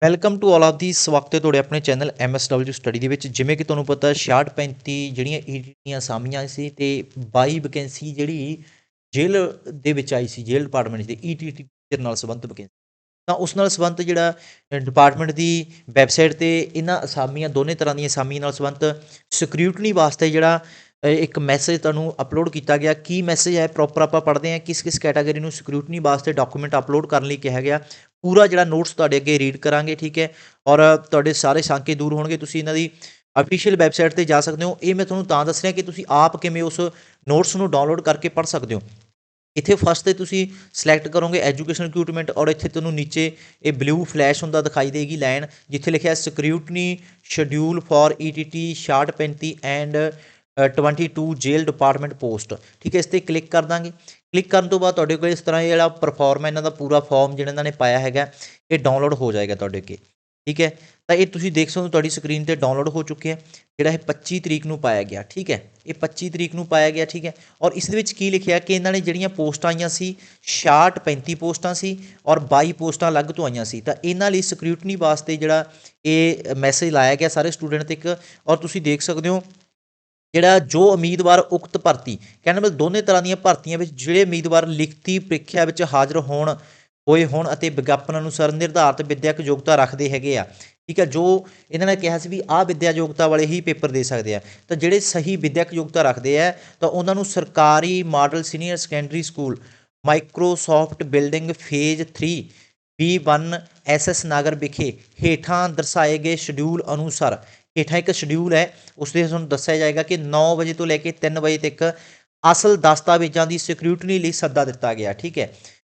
Welcome to all of the ਸਵਾਗਤ ਹੈ ਤੁਹਾਡੇ ਆਪਣੇ ਚੈਨਲ MSW ਸਟੱਡੀ ਦੇ ਵਿੱਚ। ਜਿਵੇਂ ਕਿ ਤੁਹਾਨੂੰ ਪਤਾ 66 35 ਜਿਹੜੀਆਂ ਈਟੀ ਦੀਆਂ ਅਸਾਮੀਆਂ ਸੀ ਤੇ 22 ਵੈਕੈਂਸੀ ਜਿਹੜੀ ਜੇਲ੍ਹ ਦੇ ਵਿੱਚ ਆਈ ਸੀ, ਜੇਲ੍ਹ ਡਿਪਾਰਟਮੈਂਟ ਦੇ ਈਟੀ ਟੀਚਰ ਨਾਲ ਸੰਬੰਧਿਤ ਵੈਕੈਂਸੀ। ਤਾਂ ਉਸ ਨਾਲ ਸੰਬੰਧਿਤ ਜਿਹੜਾ ਡਿਪਾਰਟਮੈਂਟ ਦੀ ਵੈਬਸਾਈਟ ਤੇ ਇਹਨਾਂ ਅਸਾਮੀਆਂ ਦੋਨੇ ਤਰ੍ਹਾਂ ਦੀਆਂ ਅਸਾਮੀਆਂ ਨਾਲ ਸੰਬੰਧਿਤ ਸਕਰੂਟਨੀ ਵਾਸਤੇ ਜਿਹੜਾ ਇੱਕ ਮੈਸੇਜ ਤੁਹਾਨੂੰ ਅਪਲੋਡ ਕੀਤਾ ਗਿਆ। ਕੀ ਮੈਸੇਜ ਹੈ ਪ੍ਰੋਪਰ ਆਪਾਂ ਪੜ੍ਹਦੇ ਹਾਂ। ਕਿਸ ਕਿਸ ਕੈਟਾਗਰੀ ਨੂੰ ਸਕਰੂਟਨੀ ਵਾਸਤੇ ਡਾਕੂਮੈਂਟ ਅਪਲੋਡ ਕਰਨ ਲਈ ਕਿਹਾ ਗਿਆ, ਪੂਰਾ ਜਿਹੜਾ ਨੋਟਸ ਤੁਹਾਡੇ ਅੱਗੇ ਰੀਡ ਕਰਾਂਗੇ, ਠੀਕ ਹੈ। ਔਰ ਤੁਹਾਡੇ ਸਾਰੇ ਸ਼ੰਕੇ ਦੂਰ ਹੋਣਗੇ। ਤੁਸੀਂ ਇਹਨਾਂ ਦੀ ਅਫੀਸ਼ੀਅਲ ਵੈਬਸਾਈਟ ਤੇ ਜਾ ਸਕਦੇ ਹੋ। ਇਹ ਮੈਂ ਤੁਹਾਨੂੰ ਤਾਂ ਦੱਸ ਰਿਹਾ ਕਿ ਤੁਸੀਂ ਆਪ ਕਿਵੇਂ ਉਸ ਨੋਟਸ ਨੂੰ ਡਾਊਨਲੋਡ ਕਰਕੇ ਪੜ੍ਹ ਸਕਦੇ ਹੋ। ਇੱਥੇ ਫਸਟ ਤੇ ਤੁਸੀਂ ਸਿਲੈਕਟ ਕਰੋਗੇ ਐਜੂਕੇਸ਼ਨ ਰਿਕਰੂਟਮੈਂਟ, ਔਰ ਇੱਥੇ ਤੁਹਾਨੂੰ ਨੀਚੇ ਇਹ ਬਲੂ ਫਲੈਸ਼ ਹੁੰਦਾ ਦਿਖਾਈ ਦੇਗੀ ਲਾਈਨ, ਜਿੱਥੇ ਲਿਖਿਆ scrutiny schedule for ETT 66 35 and 22 jail department post, ਠੀਕ ਹੈ। ਇਸ ਤੇ ਕਲਿੱਕ ਕਰ ਦਾਂਗੇ। ਕਲਿੱਕ ਕਰਨ ਤੋਂ ਬਾਅਦ ਤੁਹਾਡੇ ਕੋਲ ਇਸ ਤਰ੍ਹਾਂ ਜਿਹੜਾ ਪਰਫਾਰਮ ਹੈ ਇਹਨਾਂ ਦਾ ਪੂਰਾ ਫਾਰਮ ਜਿਹੜਾ ਇਹਨਾਂ ਨੇ ਪਾਇਆ ਹੈਗਾ, ਇਹ ਡਾਊਨਲੋਡ ਹੋ ਜਾਏਗਾ ਤੁਹਾਡੇ ਅੱਗੇ, ਠੀਕ ਹੈ। ਤਾਂ ਇਹ ਤੁਸੀਂ ਦੇਖ ਸਕਦੇ ਹੋ ਤੁਹਾਡੀ ਸਕਰੀਨ ਤੇ ਡਾਊਨਲੋਡ ਹੋ ਚੁੱਕਿਆ, ਜਿਹੜਾ ਇਹ 25 ਤਰੀਕ ਨੂੰ ਪਾਇਆ ਗਿਆ, ਠੀਕ ਹੈ। ਇਹ 25 ਤਰੀਕ ਨੂੰ ਪਾਇਆ ਗਿਆ, ਠੀਕ ਹੈ। ਔਰ ਇਸ ਦੇ ਵਿੱਚ ਕੀ ਲਿਖਿਆ ਕਿ ਇਹਨਾਂ ਨੇ ਜਿਹੜੀਆਂ ਪੋਸਟਾਂ ਆਈਆਂ ਸੀ 66 35 ਪੋਸਟਾਂ ਸੀ ਔਰ 22 ਪੋਸਟਾਂ ਅਲੱਗ ਤੋਂ ਆਈਆਂ ਸੀ। ਤਾਂ ਇਹਨਾਂ ਲਈ ਸਕਰੂਟਨੀ ਵਾਸਤੇ ਜਿਹੜਾ ਇਹ ਮੈਸੇਜ ਲਾਇਆ ਗਿਆ ਸਾਰੇ ਸਟੂਡੈਂਟ ਤੱਕ। ਔਰ ਤੁਸੀਂ ਦੇਖ ਸਕਦੇ ਹੋ ਜਿਹੜਾ ਜੋ ਉਮੀਦਵਾਰ ਉਕਤ ਭਰਤੀ, ਕਹਿਣ ਮਤਲਬ ਦੋਨੇ ਤਰ੍ਹਾਂ ਦੀਆਂ ਭਰਤੀਆਂ ਵਿੱਚ ਜਿਹੜੇ ਉਮੀਦਵਾਰ ਲਿਖਤੀ ਪ੍ਰੀਖਿਆ ਵਿੱਚ ਹਾਜ਼ਰ ਹੋਏ ਹੋਣ ਅਤੇ ਵਿਗਿਆਪਨ ਅਨੁਸਾਰ ਨਿਰਧਾਰਤ ਵਿੱਦਿਅਕ ਯੋਗਤਾ ਰੱਖਦੇ ਹੈਗੇ ਆ, ਠੀਕ ਹੈ। ਜੋ ਇਹਨਾਂ ਨੇ ਕਿਹਾ ਸੀ ਵੀ ਆਹ ਵਿੱਦਿਆ ਯੋਗਤਾ ਵਾਲੇ ਹੀ ਪੇਪਰ ਦੇ ਸਕਦੇ ਆ, ਤਾਂ ਜਿਹੜੇ ਸਹੀ ਵਿੱਦਿਅਕ ਯੋਗਤਾ ਰੱਖਦੇ ਆ ਤਾਂ ਉਹਨਾਂ ਨੂੰ ਸਰਕਾਰੀ model senior secondary school Microsoft building phase 3 B1 SS ਨਗਰ ਵਿਖੇ ਹੇਠਾਂ ਦਰਸਾਏ ਗਏ ਸ਼ਡਿਊਲ ਅਨੁਸਾਰ, ਹੇਠਾਂ ਇੱਕ ਸ਼ਡਿਊਲ ਹੈ ਉਸ ਦੇ ਤੁਹਾਨੂੰ ਦੱਸਿਆ ਜਾਏਗਾ ਕਿ 9 ਵਜੇ ਤੋਂ ਲੈ ਕੇ 3 ਵਜੇ ਤੱਕ ਅਸਲ ਦਸਤਾਵੇਜ਼ਾਂ ਦੀ ਸਕਰੂਟਨੀ ਲਈ ਸੱਦਾ ਦਿੱਤਾ ਗਿਆ, ਠੀਕ ਹੈ।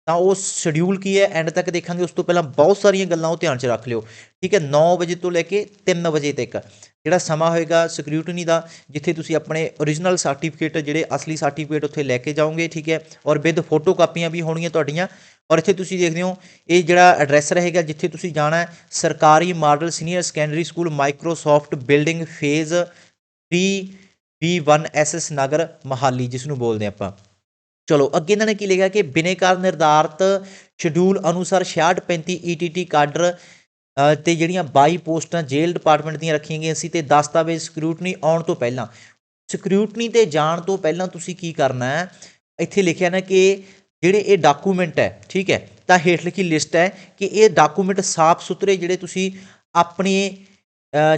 ਤਾਂ ਉਹ ਸ਼ਡਿਊਲ ਕੀ ਹੈ ਐਂਡ ਤੱਕ ਦੇਖਾਂਗੇ। ਉਸ ਤੋਂ ਪਹਿਲਾਂ ਬਹੁਤ ਸਾਰੀਆਂ ਗੱਲਾਂ ਉਹ ਧਿਆਨ 'ਚ ਰੱਖ ਲਿਓ, ਠੀਕ ਹੈ। 9 ਵਜੇ ਤੋਂ ਲੈ ਕੇ 3 ਵਜੇ ਤੱਕ ਜਿਹੜਾ ਸਮਾਂ ਹੋਏਗਾ ਸਕਰੂਟਨੀ ਦਾ, ਜਿੱਥੇ ਤੁਸੀਂ ਆਪਣੇ ਓਰੀਜਨਲ ਸਰਟੀਫਿਕੇਟ ਜਿਹੜੇ ਅਸਲੀ ਸਰਟੀਫਿਕੇਟ ਉੱਥੇ ਲੈ ਕੇ ਜਾਓਗੇ, ਠੀਕ ਹੈ। ਔਰ ਵਿਦ ਫੋਟੋ ਕਾਪੀਆਂ ਵੀ ਹੋਣਗੀਆਂ ਤੁਹਾਡੀਆਂ। ਔਰ ਇੱਥੇ ਤੁਸੀਂ ਦੇਖਦੇ ਹੋ ਇਹ ਜਿਹੜਾ ਐਡਰੈਸ ਰਹੇਗਾ ਜਿੱਥੇ ਤੁਸੀਂ ਜਾਣਾ ਹੈ, ਸਰਕਾਰੀ model senior secondary school Microsoft building phase 3 B1 SS Nagar Mohali, ਜਿਸ ਨੂੰ ਬੋਲਦੇ ਆਪਾਂ। ਚਲੋ ਅੱਗੇ ਇਹਨਾਂ ਨੇ ਕੀ ਲਿਖਿਆ ਕਿ ਬਿਨੇਕਾਰ ਨਿਰਧਾਰਤ ਸ਼ਡਿਊਲ ਅਨੁਸਾਰ 66 35 ETT ਕਾਡਰ ਤੇ ਜਿਹੜੀਆਂ 22 ਪੋਸਟਾਂ ਜੇਲ੍ਹ ਡਿਪਾਰਟਮੈਂਟ ਦੀਆਂ ਰੱਖੀਆਂ ਗਈਆਂ ਸੀ ਤੇ ਦਸਤਾਵੇਜ਼ ਸਕਰੂਟਨੀ ਆਉਣ ਤੋਂ ਪਹਿਲਾਂ, ਸਕਰੂਟਨੀ ਤੇ ਜਾਣ ਤੋਂ ਪਹਿਲਾਂ ਤੁਸੀਂ ਕੀ ਕਰਨਾ ਹੈ, ਇੱਥੇ ਲਿਖਿਆ ਨਾ ਕਿ ਜਿਹੜੇ ਇਹ ਡਾਕੂਮੈਂਟ ਹੈ, ਠੀਕ ਹੈ। ਤਾਂ ਹੇਠ ਲਿਖੀ ਲਿਸਟ ਹੈ ਕਿ ਇਹ ਡਾਕੂਮੈਂਟ ਸਾਫ਼ ਸੁਥਰੇ ਜਿਹੜੇ ਤੁਸੀਂ ਆਪਣੇ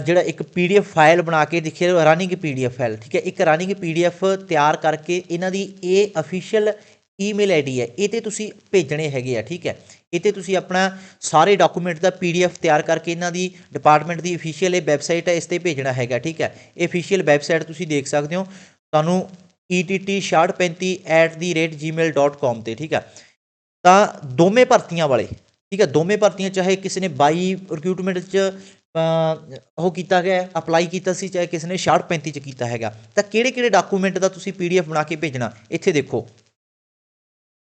ਜਿਹੜਾ ਇੱਕ PDF ਫਾਈਲ ਬਣਾ ਕੇ ਦੇਖਿਆ, ਰਨਿੰਗ PDF ਫਾਈਲ, ਠੀਕ ਹੈ। ਇੱਕ ਰਨਿੰਗ PDF ਤਿਆਰ ਕਰਕੇ ਇਹਨਾਂ ਦੀ ਇਹ ਅਫੀਸ਼ੀਅਲ ਈਮੇਲ ID ਹੈ, ਇਹ 'ਤੇ ਤੁਸੀਂ ਭੇਜਣੇ ਹੈਗੇ ਆ, ਠੀਕ ਹੈ। ਇਹ 'ਤੇ ਤੁਸੀਂ ਆਪਣਾ ਸਾਰੇ ਡਾਕੂਮੈਂਟ ਦਾ PDF ਤਿਆਰ ਕਰਕੇ ਇਹਨਾਂ ਦੀ ਡਿਪਾਰਟਮੈਂਟ ਦੀ ਅਫੀਸ਼ੀਅਲ ਇਹ ਵੈਬਸਾਈਟ ਹੈ, ਇਸ 'ਤੇ ਭੇਜਣਾ ਹੈਗਾ, ਠੀਕ ਹੈ। ਇਹ ਅਫੀਸ਼ੀਅਲ ਵੈਬਸਾਈਟ ਤੁਸੀਂ ਦੇਖ ਸਕਦੇ ਹੋ, ਤੁਹਾਨੂੰ ETT 66 35@gmail.com 'ਤੇ, ਠੀਕ ਹੈ। ਤਾਂ ਦੋਵੇਂ ਭਰਤੀਆਂ ਵਾਲੇ, ਠੀਕ ਹੈ, ਦੋਵੇਂ ਭਰਤੀਆਂ ਚਾਹੇ ਕਿਸੇ ਨੇ 22 ਰਿਕਰੂਟਮੈਂਟ 'ਚ ਉਹ ਕੀਤਾ ਗਿਆ ਅਪਲਾਈ ਕੀਤਾ ਸੀ, ਚਾਹੇ ਕਿਸੇ ਨੇ 66 35 'ਚ ਕੀਤਾ ਹੈਗਾ, ਤਾਂ ਕਿਹੜੇ ਕਿਹੜੇ ਡਾਕੂਮੈਂਟ ਦਾ ਤੁਸੀਂ PDF ਬਣਾ ਕੇ ਭੇਜਣਾ ਇੱਥੇ ਦੇਖੋ।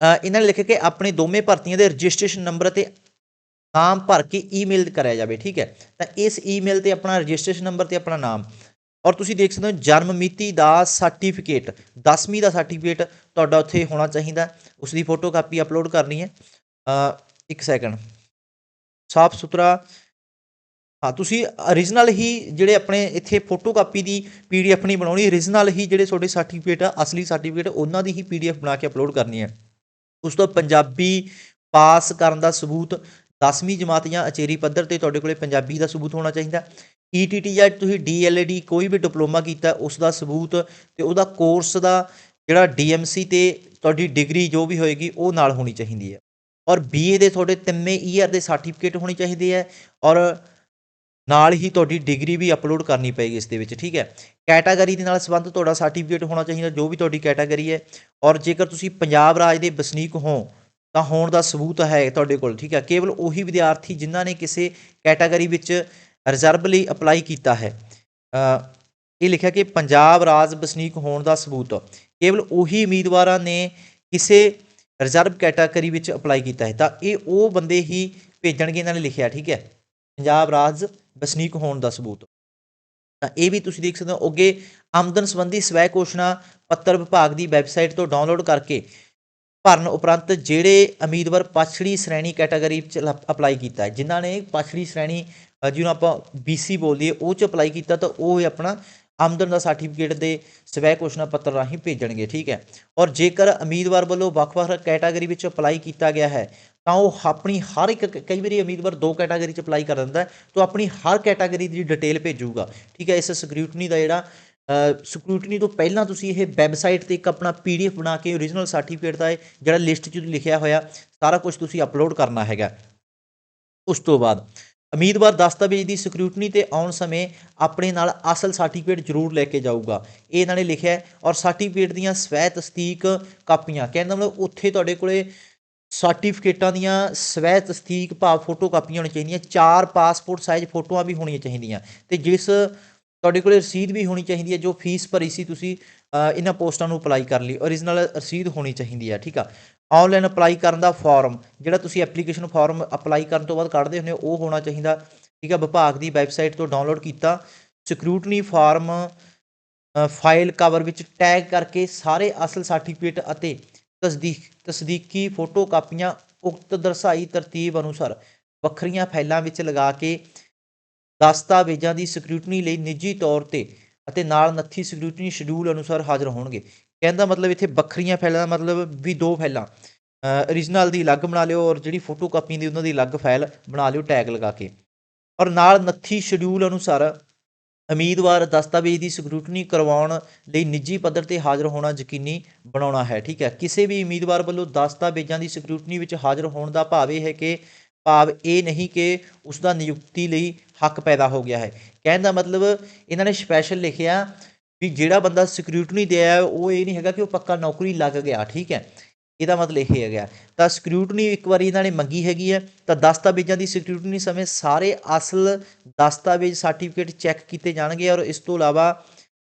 ਇਹਨਾਂ ਨੇ ਲਿਖਿਆ ਕਿ ਆਪਣੇ ਦੋਵੇਂ ਭਰਤੀਆਂ ਦੇ ਰਜਿਸਟ੍ਰੇਸ਼ਨ ਨੰਬਰ ਅਤੇ ਨਾਮ ਭਰ ਕੇ ਈਮੇਲ ਕਰਿਆ ਜਾਵੇ, ਠੀਕ ਹੈ। ਤਾਂ ਇਸ ਈਮੇਲ 'ਤੇ ਆਪਣਾ ਰਜਿਸਟ੍ਰੇਸ਼ਨ ਨੰਬਰ ਅਤੇ ਆਪਣਾ ਨਾਮ, ਔਰ ਤੁਸੀਂ ਦੇਖ ਸਕਦੇ ਹੋ ਜਨਮ ਮਿਤੀ ਦਾ ਸਰਟੀਫਿਕੇਟ, 10ਵੀਂ ਦਾ ਸਰਟੀਫਿਕੇਟ ਤੁਹਾਡਾ ਉੱਥੇ ਹੋਣਾ ਚਾਹੀਦਾ। ਉਸ ਦੀ ਫੋਟੋ ਕਾਪੀ ਅਪਲੋਡ ਕਰਨੀ ਹੈ। ਇੱਕ ਸੈਕਿੰਡ, ਸਾਫ ਸੁਥਰਾ, ਹਾਂ ਤੁਸੀਂ ਓਰੀਜਨਲ ਹੀ ਜਿਹੜੇ ਆਪਣੇ ਇੱਥੇ ਫੋਟੋ ਕਾਪੀ ਦੀ PDF ਨਹੀਂ ਬਣਾਉਣੀ, ਓਰੀਜਨਲ ਹੀ ਜਿਹੜੇ ਤੁਹਾਡੇ ਸਰਟੀਫਿਕੇਟ ਆ ਅਸਲੀ ਸਰਟੀਫਿਕੇਟ ਉਹਨਾਂ ਦੀ ਹੀ PDF ਬਣਾ ਕੇ ਅਪਲੋਡ ਕਰਨੀ ਹੈ। ਉਸ ਤੋਂ ਪੰਜਾਬੀ ਪਾਸ ਕਰਨ ਦਾ ਸਬੂਤ, 10ਵੀਂ ਜਮਾਤ ਜਾਂ ਅਚੇਰੀ ਪੱਧਰ 'ਤੇ ਤੁਹਾਡੇ ਕੋਲ ਪੰਜਾਬੀ ਦਾ ਸਬੂਤ ਹੋਣਾ ਚਾਹੀਦਾ। ETT ਜਾਂ ਤੁਸੀਂ DLED ਕੋਈ ਵੀ ਡਿਪਲੋਮਾ ਕੀਤਾ ਉਸ ਦਾ ਸਬੂਤ, ਅਤੇ ਉਹਦਾ ਕੋਰਸ ਦਾ ਜਿਹੜਾ DMC ਅਤੇ ਤੁਹਾਡੀ ਡਿਗਰੀ ਜੋ ਵੀ ਹੋਏਗੀ ਉਹ ਨਾਲ ਹੋਣੀ ਚਾਹੀਦੀ ਹੈ। ਔਰ BA ਦੇ ਤੁਹਾਡੇ 3 ਈਅਰ ਦੇ ਸਰਟੀਫਿਕੇਟ ਹੋਣੇ ਚਾਹੀਦੇ ਹੈ, ਔਰ ਨਾਲ ਹੀ ਤੁਹਾਡੀ ਡਿਗਰੀ ਵੀ ਅਪਲੋਡ ਕਰਨੀ ਪਏਗੀ ਇਸ ਦੇ ਵਿੱਚ, ਠੀਕ ਹੈ। ਕੈਟਾਗਰੀ ਦੇ ਨਾਲ ਸੰਬੰਧ ਤੁਹਾਡਾ ਸਰਟੀਫਿਕੇਟ ਹੋਣਾ ਚਾਹੀਦਾ, ਜੋ ਵੀ ਤੁਹਾਡੀ ਕੈਟਾਗਰੀ ਹੈ। ਔਰ ਜੇਕਰ ਤੁਸੀਂ ਪੰਜਾਬ ਰਾਜ ਦੇ ਵਸਨੀਕ ਹੋ ਤਾਂ ਹੋਣ ਦਾ ਸਬੂਤ ਹੈ ਤੁਹਾਡੇ ਕੋਲ, ਠੀਕ ਹੈ। ਕੇਵਲ ਉਹੀ ਵਿਦਿਆਰਥੀ ਜਿਨ੍ਹਾਂ ਨੇ ਕਿਸੇ ਕੈਟਾਗਰੀ ਵਿੱਚ ਰਿਜ਼ਰਵ ਲਈ ਅਪਲਾਈ ਕੀਤਾ ਹੈ, ਇਹ ਲਿਖਿਆ ਕਿ ਪੰਜਾਬ ਰਾਜ ਵਸਨੀਕ ਹੋਣ ਦਾ ਸਬੂਤ ਕੇਵਲ ਉਹੀ ਉਮੀਦਵਾਰਾਂ ਨੇ ਕਿਸੇ ਰਿਜ਼ਰਵ ਕੈਟਾਗਰੀ ਵਿੱਚ ਅਪਲਾਈ ਕੀਤਾ ਹੈ, ਤਾਂ ਇਹ ਉਹ ਬੰਦੇ ਹੀ ਭੇਜਣਗੇ, ਇਹਨਾਂ ਨੇ ਲਿਖਿਆ, ਠੀਕ ਹੈ। ਪੰਜਾਬ ਰਾਜ ਵਸਨੀਕ ਹੋਣ ਦਾ ਸਬੂਤ, ਤਾਂ ਇਹ ਵੀ ਤੁਸੀਂ ਦੇਖ ਸਕਦੇ ਹੋ। ਅੱਗੇ ਆਮਦਨ ਸੰਬੰਧੀ ਸਵੈ ਘੋਸ਼ਣਾ ਪੱਤਰ ਵਿਭਾਗ ਦੀ ਵੈਬਸਾਈਟ ਤੋਂ ਡਾਊਨਲੋਡ ਕਰਕੇ ਭਰਨ ਉਪਰੰਤ ਜਿਹੜੇ ਉਮੀਦਵਾਰ ਪਛੜੀ ਸ਼੍ਰੇਣੀ ਕੈਟਾਗਰੀ 'ਚ ਅਪਲਾਈ ਕੀਤਾ ਹੈ, ਜਿਨ੍ਹਾਂ ਨੇ ਪਛੜੀ ਸ਼੍ਰੇਣੀ ਜਿਹਨੂੰ ਆਪਾਂ BC ਬੋਲਦੇ ਉਹ 'ਚ ਅਪਲਾਈ ਕੀਤਾ, ਤਾਂ ਉਹ ਆਪਣਾ ਆਮਦਨ ਦਾ ਸਰਟੀਫਿਕੇਟ ਦੇ ਸਵੈ ਘੋਸ਼ਣਾ ਪੱਤਰ ਰਾਹੀਂ ਭੇਜਣਗੇ। ਠੀਕ ਹੈ। ਔਰ ਜੇਕਰ ਉਮੀਦਵਾਰ ਵੱਲੋਂ ਵੱਖ-ਵੱਖ ਕੈਟਾਗਰੀ ਵਿੱਚ ਅਪਲਾਈ ਕੀਤਾ ਗਿਆ ਹੈ, ਤਾਂ ਉਹ ਆਪਣੀ ਹਰ ਇੱਕ, ਕਈ ਵਾਰੀ ਉਮੀਦਵਾਰ 2 ਕੈਟਾਗਰੀ 'ਚ ਅਪਲਾਈ ਕਰ ਦਿੰਦਾ, ਤਾਂ ਆਪਣੀ ਹਰ ਕੈਟਾਗਰੀ ਦੀ ਡਿਟੇਲ ਭੇਜੂਗਾ। ਠੀਕ ਹੈ। ਇਸ ਸਕਰੂਟਨੀ ਦਾ ਜਿਹੜਾ ਸਕਰੂਟਨੀ ਤੋਂ ਪਹਿਲਾਂ ਤੁਸੀਂ ਇਹ ਵੈਬਸਾਈਟ 'ਤੇ ਇੱਕ ਆਪਣਾ PDF ਬਣਾ ਕੇ ਓਰੀਜਨਲ ਸਰਟੀਫਿਕੇਟ ਦਾ ਜਿਹੜਾ ਲਿਸਟ 'ਚ ਲਿਖਿਆ ਹੋਇਆ ਸਾਰਾ ਕੁਝ ਤੁਸੀਂ ਅਪਲੋਡ ਕਰਨਾ ਹੈਗਾ। ਉਸ ਤੋਂ ਬਾਅਦ ਉਮੀਦਵਾਰ ਦਸਤਾਵੇਜ਼ ਦੀ ਸਕਰੂਟਨੀ 'ਤੇ ਆਉਣ ਸਮੇਂ ਆਪਣੇ ਨਾਲ ਅਸਲ ਸਰਟੀਫਿਕੇਟ ਜ਼ਰੂਰ ਲੈ ਕੇ ਜਾਊਗਾ, ਇਹ ਇਹਨਾਂ ਨੇ ਲਿਖਿਆ। ਔਰ ਸਰਟੀਫਿਕੇਟ ਦੀਆਂ ਸਵੈ ਤਸਦੀਕ ਕਾਪੀਆਂ, ਕਹਿੰਦਾ ਮਤਲਬ ਉੱਥੇ ਤੁਹਾਡੇ ਕੋਲੇ ਸਰਟੀਫਿਕੇਟਾਂ ਦੀਆਂ ਸਵੈ ਤਸਦੀਕ ਭਾਵ ਫੋਟੋ ਕਾਪੀਆਂ ਹੋਣੀਆਂ ਚਾਹੀਦੀਆਂ, 4 ਪਾਸਪੋਰਟ ਸਾਈਜ਼ ਫੋਟੋਆਂ ਵੀ ਹੋਣੀਆਂ ਚਾਹੀਦੀਆਂ, ਅਤੇ ਜਿਸ ਤੁਹਾਡੇ ਕੋਲ ਰਸੀਦ ਵੀ ਹੋਣੀ ਚਾਹੀਦੀ ਹੈ, ਜੋ ਫੀਸ ਭਰੀ ਸੀ ਤੁਸੀਂ ਇਹਨਾਂ ਪੋਸਟਾਂ ਨੂੰ ਅਪਲਾਈ ਕਰਨ ਲਈ, ਓਰੀਜਨਲ ਰਸੀਦ ਹੋਣੀ ਚਾਹੀਦੀ ਹੈ। ਠੀਕ ਆ। ਔਨਲਾਈਨ ਅਪਲਾਈ ਕਰਨ ਦਾ ਫਾਰਮ, ਜਿਹੜਾ ਤੁਸੀਂ ਐਪਲੀਕੇਸ਼ਨ ਫਾਰਮ ਅਪਲਾਈ ਕਰਨ ਤੋਂ ਬਾਅਦ ਕੱਢਦੇ ਹੁੰਦੇ ਹੋ, ਉਹ ਹੋਣਾ ਚਾਹੀਦਾ। ਠੀਕ ਆ। ਵਿਭਾਗ ਦੀ ਵੈਬਸਾਈਟ ਤੋਂ ਡਾਊਨਲੋਡ ਕੀਤਾ ਸਕਰੂਟਨੀ ਫਾਰਮ ਫਾਈਲ ਕਵਰ ਵਿੱਚ ਟੈਗ ਕਰਕੇ ਸਾਰੇ ਅਸਲ ਸਰਟੀਫਿਕੇਟ ਅਤੇ ਤਸਦੀਕੀ ਫੋਟੋ ਕਾਪੀਆਂ ਉਕਤ ਦਰਸਾਈ ਤਰਤੀਬ ਅਨੁਸਾਰ ਵੱਖਰੀਆਂ ਫਾਈਲਾਂ ਵਿੱਚ ਲਗਾ ਕੇ ਦਸਤਾਵੇਜ਼ਾਂ ਦੀ ਸਕਰੂਟਨੀ ਲਈ ਨਿੱਜੀ ਤੌਰ 'ਤੇ ਅਤੇ ਨਾਲ ਨੱਥੀ ਸਕਰੂਟਨੀ ਸ਼ਡਿਊਲ ਅਨੁਸਾਰ ਹਾਜ਼ਰ ਹੋਣਗੇ। ਕਹਿੰਦਾ ਮਤਲਬ ਇੱਥੇ ਵੱਖਰੀਆਂ ਫਾਈਲਾਂ ਦਾ ਮਤਲਬ ਵੀ 2 ਫਾਈਲਾਂ ਓਰੀਜਨਲ ਦੀ ਅਲੱਗ ਬਣਾ ਲਿਓ, ਔਰ ਜਿਹੜੀ ਫੋਟੋ ਕਾਪੀ ਦੀ ਉਹਨਾਂ ਦੀ ਅਲੱਗ ਫਾਈਲ ਬਣਾ ਲਿਓ ਟੈਗ ਲਗਾ ਕੇ। ਔਰ ਨਾਲ ਨੱਥੀ ਸ਼ਡਿਊਲ ਅਨੁਸਾਰ ਉਮੀਦਵਾਰ ਦਸਤਾਵੇਜ਼ ਦੀ ਸਕਰੂਟਨੀ ਕਰਵਾਉਣ ਲਈ ਨਿੱਜੀ ਪੱਧਰ 'ਤੇ ਹਾਜ਼ਰ ਹੋਣਾ ਯਕੀਨੀ ਬਣਾਉਣਾ ਹੈ। ਠੀਕ ਹੈ। ਕਿਸੇ ਵੀ ਉਮੀਦਵਾਰ ਵੱਲੋਂ ਦਸਤਾਵੇਜ਼ਾਂ ਦੀ ਸਕਰੂਟਨੀ ਵਿੱਚ ਹਾਜ਼ਰ ਹੋਣ ਦਾ ਭਾਵ ਇਹ ਹੈ ਕਿ ਇਹ ਨਹੀਂ ਕਿ ਉਸ ਦਾ ਨਿਯੁਕਤੀ ਲਈ ਹੱਕ ਪੈਦਾ ਹੋ ਗਿਆ ਹੈ। ਕਹਿਣ ਦਾ ਮਤਲਬ ਇਹਨਾਂ ਨੇ ਸਪੈਸ਼ਲ ਲਿਖਿਆ ਵੀ ਜਿਹੜਾ ਬੰਦਾ ਸਕਰੂਟਨੀ ਦਿਆ ਉਹ ਇਹ ਨਹੀਂ ਹੈਗਾ ਕਿ ਉਹ ਪੱਕਾ ਨੌਕਰੀ ਲੱਗ ਗਿਆ। ਠੀਕ ਹੈ। ਇਹਦਾ ਮਤਲਬ ਇਹ ਹੈਗਾ। ਤਾਂ ਸਕਰੂਟਨੀ ਇੱਕ ਵਾਰੀ ਇਹਨਾਂ ਨੇ ਮੰਗੀ ਹੈਗੀ ਹੈ, ਤਾਂ ਦਸਤਾਵੇਜ਼ਾਂ ਦੀ ਸਕਰੂਟਨੀ ਸਮੇਂ ਸਾਰੇ ਅਸਲ ਦਸਤਾਵੇਜ਼ ਸਰਟੀਫਿਕੇਟ ਚੈੱਕ ਕੀਤੇ ਜਾਣਗੇ, ਔਰ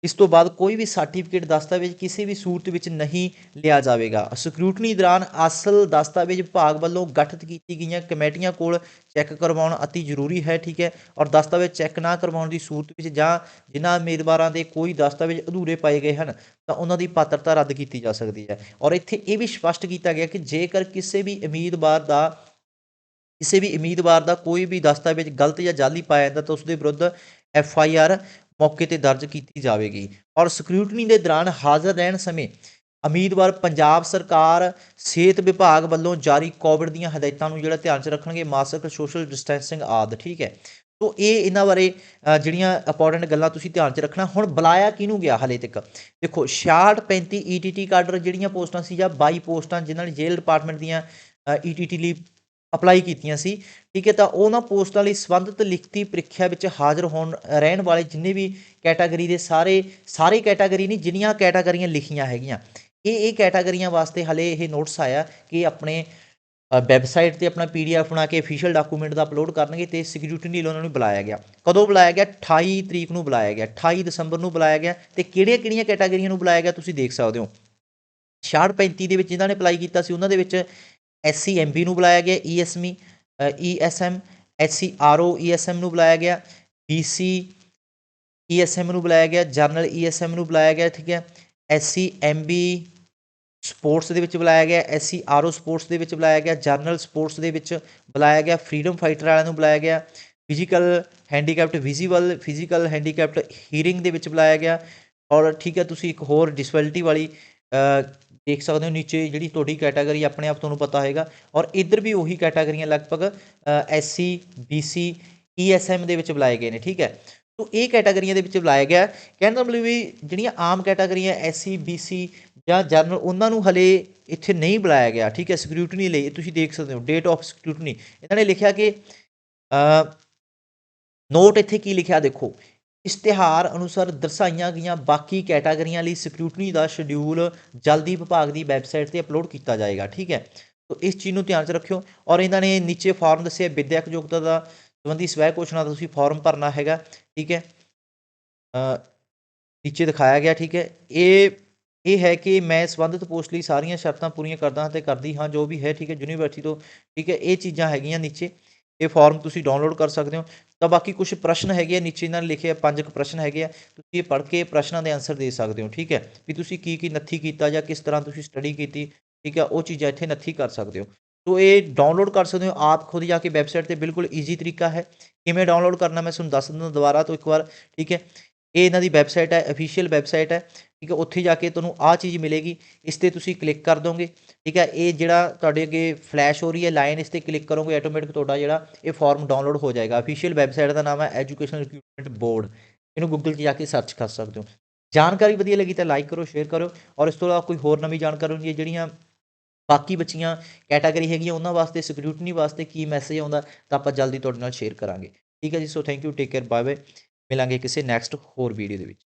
ਇਸ ਤੋਂ ਬਾਅਦ ਕੋਈ ਵੀ ਸਰਟੀਫਿਕੇਟ ਦਸਤਾਵੇਜ਼ ਕਿਸੇ ਵੀ ਸੂਰਤ ਵਿੱਚ ਨਹੀਂ ਲਿਆ ਜਾਵੇਗਾ। ਸਕਰੂਟਨੀ ਦੌਰਾਨ ਅਸਲ ਦਸਤਾਵੇਜ਼ ਵਿਭਾਗ ਵੱਲੋਂ ਗਠਿਤ ਕੀਤੀ ਗਈਆਂ ਕਮੇਟੀਆਂ ਕੋਲ ਚੈੱਕ ਕਰਵਾਉਣਾ ਅਤੀ ਜ਼ਰੂਰੀ ਹੈ। ਠੀਕ ਹੈ। ਔਰ ਦਸਤਾਵੇਜ਼ ਚੈੱਕ ਨਾ ਕਰਵਾਉਣ ਦੀ ਸੂਰਤ ਵਿੱਚ ਜਾਂ ਜਿਨ੍ਹਾਂ ਉਮੀਦਵਾਰਾਂ ਦੇ ਕੋਈ ਦਸਤਾਵੇਜ਼ ਅਧੂਰੇ ਪਾਏ ਗਏ ਹਨ, ਤਾਂ ਉਹਨਾਂ ਦੀ ਪਾਤਰਤਾ ਰੱਦ ਕੀਤੀ ਜਾ ਸਕਦੀ ਹੈ। ਔਰ ਇੱਥੇ ਇਹ ਵੀ ਸਪਸ਼ਟ ਕੀਤਾ ਗਿਆ ਕਿ ਜੇਕਰ ਕਿਸੇ ਵੀ ਉਮੀਦਵਾਰ ਦਾ ਕੋਈ ਵੀ ਦਸਤਾਵੇਜ਼ ਗਲਤ ਜਾਂ ਜਾਅਲੀ ਪਾਇਆ ਜਾਂਦਾ, ਤਾਂ ਉਸ ਦੇ ਵਿਰੁੱਧ FIR ਮੌਕੇ 'ਤੇ ਦਰਜ ਕੀਤੀ ਜਾਵੇਗੀ। ਔਰ ਸਕਰੂਟਨੀ ਦੇ ਦੌਰਾਨ ਹਾਜ਼ਰ ਰਹਿਣ ਸਮੇਂ ਉਮੀਦਵਾਰ ਪੰਜਾਬ ਸਰਕਾਰ ਸਿਹਤ ਵਿਭਾਗ ਵੱਲੋਂ ਜਾਰੀ ਕੋਵਿਡ ਦੀਆਂ ਹਦਾਇਤਾਂ ਨੂੰ ਜਿਹੜਾ ਧਿਆਨ 'ਚ ਰੱਖਣਗੇ, ਮਾਸਕ, ਸੋਸ਼ਲ ਡਿਸਟੈਂਸਿੰਗ ਆਦਿ। ਠੀਕ ਹੈ। ਤੋ ਇਹ ਇਹਨਾਂ ਬਾਰੇ ਜਿਹੜੀਆਂ ਇੰਪੋਰਟੈਂਟ ਗੱਲਾਂ ਤੁਸੀਂ ਧਿਆਨ 'ਚ ਰੱਖਣਾ। ਹੁਣ ਬੁਲਾਇਆ ਕਿਹਨੂੰ ਗਿਆ ਹਾਲੇ ਤੱਕ? ਦੇਖੋ 66-35 ETT ਕਾਡਰ ਜਿਹੜੀਆਂ ਪੋਸਟਾਂ ਸੀ, ਜਾਂ 22 ਪੋਸਟਾਂ ਜਿਨ੍ਹਾਂ ਨੇ ਜੇਲ੍ਹ ਡਿਪਾਰਟਮੈਂਟ ਦੀਆਂ ETT ਲਈ ਅਪਲਾਈ ਕੀਤੀਆਂ ਸੀ। ਠੀਕ ਹੈ। ਤਾਂ ਉਹਨਾਂ ਪੋਸਟਾਂ ਲਈ ਸੰਬੰਧਿਤ ਲਿਖਤੀ ਪ੍ਰੀਖਿਆ ਵਿੱਚ ਹਾਜ਼ਰ ਰਹਿਣ ਵਾਲੇ ਜਿੰਨੇ ਵੀ ਕੈਟਾਗਰੀ ਦੇ ਸਾਰੇ ਕੈਟਾਗਰੀ ਨਹੀਂ, ਜਿੰਨੀਆਂ ਕੈਟਾਗਰੀਆਂ ਲਿਖੀਆਂ ਹੈਗੀਆਂ, ਇਹ ਕੈਟਾਗਰੀਆਂ ਵਾਸਤੇ ਹਾਲੇ ਇਹ ਨੋਟਿਸ ਆਇਆ ਕਿ ਆਪਣੇ ਵੈਬਸਾਈਟ 'ਤੇ ਆਪਣਾ PDF ਬਣਾ ਕੇ ਅਫੀਸ਼ੀਅਲ ਡਾਕੂਮੈਂਟ ਦਾ ਅਪਲੋਡ ਕਰਨਗੇ, ਅਤੇ ਸਕਰੂਟਨੀ ਲਈ ਉਹਨਾਂ ਨੂੰ ਬੁਲਾਇਆ ਗਿਆ। ਕਦੋਂ ਬੁਲਾਇਆ ਗਿਆ? 28 ਤਰੀਕ ਨੂੰ ਬੁਲਾਇਆ ਗਿਆ, 28 ਦਸੰਬਰ ਨੂੰ ਬੁਲਾਇਆ ਗਿਆ। ਅਤੇ ਕਿਹੜੀਆਂ ਕੈਟਾਗਰੀਆਂ ਨੂੰ ਬੁਲਾਇਆ ਗਿਆ ਤੁਸੀਂ ਦੇਖ ਸਕਦੇ ਹੋ। 66-35 ਦੇ ਵਿੱਚ ਜਿਨ੍ਹਾਂ ਨੇ ਅਪਲਾਈ ਕੀਤਾ ਸੀ, ਉਹਨਾਂ ਦੇ ਵਿੱਚ SC MB ਨੂੰ ਬੁਲਾਇਆ ਗਿਆ, ESM, SC RO ESM ਨੂੰ ਬੁਲਾਇਆ ਗਿਆ, BC ESM ਨੂੰ ਬੁਲਾਇਆ ਗਿਆ, ਜਨਰਲ ESM ਨੂੰ ਬੁਲਾਇਆ ਗਿਆ। ਠੀਕ ਹੈ। SC MB ਸਪੋਰਟਸ ਦੇ ਵਿੱਚ ਬੁਲਾਇਆ ਗਿਆ, SC RO ਸਪੋਰਟਸ ਦੇ ਵਿੱਚ ਬੁਲਾਇਆ ਗਿਆ, ਜਨਰਲ ਸਪੋਰਟਸ ਦੇ ਵਿੱਚ ਬੁਲਾਇਆ ਗਿਆ, ਫਰੀਡਮ ਫਾਈਟਰ ਵਾਲਿਆਂ ਨੂੰ ਬੁਲਾਇਆ ਗਿਆ, physical handicapped visual, physical handicapped hearing ਦੇ ਵਿੱਚ ਬੁਲਾਇਆ ਗਿਆ। ਔਰ ਠੀਕ ਹੈ, ਤੁਸੀਂ ਇੱਕ ਹੋਰ ਡਿਸਬਿਲਿਟੀ ਵਾਲੀ ਦੇਖ ਸਕਦੇ ਹੋ ਨੀਚੇ, ਜਿਹੜੀ ਤੁਹਾਡੀ ਕੈਟਾਗਰੀ ਆਪਣੇ ਆਪ ਤੁਹਾਨੂੰ ਪਤਾ ਹੋਏਗਾ। ਔਰ ਇੱਧਰ ਵੀ ਉਹੀ ਕੈਟਾਗਰੀਆਂ ਲਗਭਗ SC BC ESM ਦੇ ਵਿੱਚ ਬੁਲਾਏ ਗਏ ਨੇ। ਠੀਕ ਹੈ। ਤੋ ਇਹ ਕੈਟਾਗਰੀਆਂ ਦੇ ਵਿੱਚ ਬੁਲਾਇਆ ਗਿਆ। ਕਹਿਣ ਦਾ ਮਤਲਬ ਵੀ ਜਿਹੜੀਆਂ ਆਮ ਕੈਟਾਗਰੀਆਂ SC BC ਜਾਂ ਜਨਰਲ, ਉਹਨਾਂ ਨੂੰ ਹਲੇ ਇੱਥੇ ਨਹੀਂ ਬੁਲਾਇਆ ਗਿਆ। ਠੀਕ ਹੈ। ਸਕਰੂਟਨੀ ਲਈ ਤੁਸੀਂ ਦੇਖ ਸਕਦੇ ਹੋ ਡੇਟ ਆਫ ਸਕਰੂਟਨੀ ਇਹਨਾਂ ਨੇ ਲਿਖਿਆ ਕਿ ਨੋਟ ਇੱਥੇ ਕੀ ਲਿਖਿਆ ਦੇਖੋ, ਇਸ਼ਤਿਹਾਰ ਅਨੁਸਾਰ ਦਰਸਾਈਆਂ ਗਈਆਂ ਬਾਕੀ ਕੈਟਾਗਰੀਆਂ ਲਈ ਸਕਰੂਟਨੀ ਦਾ ਸ਼ਡਿਊਲ ਜਲਦੀ ਵਿਭਾਗ ਦੀ ਵੈਬਸਾਈਟ 'ਤੇ ਅਪਲੋਡ ਕੀਤਾ ਜਾਏਗਾ। ਠੀਕ ਹੈ। ਤੋ ਇਸ ਚੀਜ਼ ਨੂੰ ਧਿਆਨ 'ਚ ਰੱਖਿਓ। ਔਰ ਇਹਨਾਂ ਨੇ ਨੀਚੇ ਫਾਰਮ ਦੱਸਿਆ, ਵਿਦਿਅਕ ਯੋਗਤਾ ਦਾ ਸੰਬੰਧੀ ਸਵੈ ਘੋਸ਼ਣਾ ਦਾ ਤੁਸੀਂ ਫਾਰਮ ਭਰਨਾ ਹੈਗਾ। ਠੀਕ ਹੈ। ਨੀਚੇ ਦਿਖਾਇਆ ਗਿਆ। ਠੀਕ ਹੈ। ਇਹ ਹੈ ਕਿ ਮੈਂ ਸੰਬੰਧਿਤ ਪੋਸਟ ਲਈ ਸਾਰੀਆਂ ਸ਼ਰਤਾਂ ਪੂਰੀਆਂ ਕਰਦਾ ਹਾਂ ਅਤੇ ਕਰਦੀ ਹਾਂ ਜੋ ਵੀ ਹੈ। ਠੀਕ ਹੈ। ਯੂਨੀਵਰਸਿਟੀ ਤੋਂ। ਠੀਕ ਹੈ। ਇਹ ਚੀਜ਼ਾਂ ਹੈਗੀਆਂ ਨੀਚੇ, ਇਹ ਫਾਰਮ ਤੁਸੀਂ ਡਾਊਨਲੋਡ ਕਰ ਸਕਦੇ ਹੋ। ਤਾਂ ਬਾਕੀ ਕੁਛ ਪ੍ਰਸ਼ਨ ਹੈਗੇ ਆ ਨੀਚੇ, ਇਹਨਾਂ ਨੇ ਲਿਖੇ 5 ਪ੍ਰਸ਼ਨ ਹੈਗੇ ਆ, ਤੁਸੀਂ ਇਹ ਪੜ੍ਹ ਕੇ ਪ੍ਰਸ਼ਨਾਂ ਦੇ ਆਨਸਰ ਦੇ ਸਕਦੇ ਹੋ। ਠੀਕ ਹੈ। ਵੀ ਤੁਸੀਂ ਕੀ ਨੱਥੀ ਕੀਤਾ ਜਾਂ ਕਿਸ ਤਰ੍ਹਾਂ ਤੁਸੀਂ ਸਟੱਡੀ ਕੀਤੀ, ਠੀਕ ਹੈ, ਉਹ ਚੀਜ਼ਾਂ ਇੱਥੇ ਨੱਥੀ ਕਰ ਸਕਦੇ ਹੋ। ਸੋ ਇਹ ਡਾਊਨਲੋਡ ਕਰ ਸਕਦੇ ਹੋ ਆਪ ਖੁਦ ਜਾ ਕੇ ਵੈਬਸਾਈਟ 'ਤੇ, ਬਿਲਕੁਲ ਈਜ਼ੀ ਤਰੀਕਾ ਹੈ। ਕਿਵੇਂ ਡਾਊਨਲੋਡ ਕਰਨਾ ਮੈਂ ਤੁਹਾਨੂੰ ਦੱਸ ਦਿੰਦਾ ਦੁਬਾਰਾ ਤੋਂ ਇੱਕ ਵਾਰ, ਠੀਕ ਹੈ। ਇਹ ਇਹਨਾਂ ਦੀ ਵੈਬਸਾਈਟ ਹੈ, ਅਫੀਸ਼ੀਅਲ ਵੈਬਸਾਈਟ ਹੈ, ਠੀਕ ਹੈ। ਉੱਥੇ ਜਾ ਕੇ ਤੁਹਾਨੂੰ ਆਹ ਚੀਜ਼ ਮਿਲੇਗੀ, ਇਸ 'ਤੇ ਤੁਸੀਂ ਕਲਿੱਕ ਕਰ ਦੋਗੇ, ਠੀਕ ਹੈ। ਇਹ ਜਿਹੜਾ ਤੁਹਾਡੇ ਅੱਗੇ ਫਲੈਸ਼ ਹੋ ਰਹੀ ਹੈ ਲਾਈਨ, ਇਸ 'ਤੇ ਕਲਿੱਕ ਕਰੋਗੇ ਆਟੋਮੈਟਿਕ ਤੁਹਾਡਾ ਜਿਹੜਾ ਇਹ ਫਾਰਮ ਡਾਊਨਲੋਡ ਹੋ ਜਾਏਗਾ। ਅਫੀਸ਼ੀਅਲ ਵੈਬਸਾਈਟ ਦਾ ਨਾਮ ਹੈ ਐਜੂਕੇਸ਼ਨ ਰਿਕਰੂਟਮੈਂਟ ਬੋਰਡ, ਇਹਨੂੰ ਗੂਗਲ 'ਚ ਜਾ ਕੇ ਸਰਚ ਕਰ ਸਕਦੇ ਹੋ। ਜਾਣਕਾਰੀ ਵਧੀਆ ਲੱਗੀ ਤਾਂ ਲਾਈਕ ਕਰੋ, ਸ਼ੇਅਰ ਕਰੋ, ਔਰ ਇਸ ਤੋਂ ਇਲਾਵਾ ਕੋਈ ਹੋਰ ਨਵੀਂ ਜਾਣਕਾਰੀ ਹੁੰਦੀ ਹੈ ਜਿਹੜੀਆਂ ਬਾਕੀ ਬੱਚੀਆਂ ਕੈਟਾਗਰੀ ਹੈਗੀਆਂ ਉਹਨਾਂ ਵਾਸਤੇ, ਸਕਰੂਟਨੀ ਵਾਸਤੇ ਕੀ ਮੈਸੇਜ ਆਉਂਦਾ, ਤਾਂ ਆਪਾਂ ਜਲਦੀ ਤੁਹਾਡੇ ਨਾਲ ਸ਼ੇਅਰ ਕਰਾਂਗੇ। ਠੀਕ ਹੈ ਜੀ, so thank you, take care, bye bye. ਮਿਲਾਂਗੇ ਕਿਸੇ ਨੈਕਸਟ ਹੋਰ ਵੀਡੀਓ ਦੇ ਵਿੱਚ।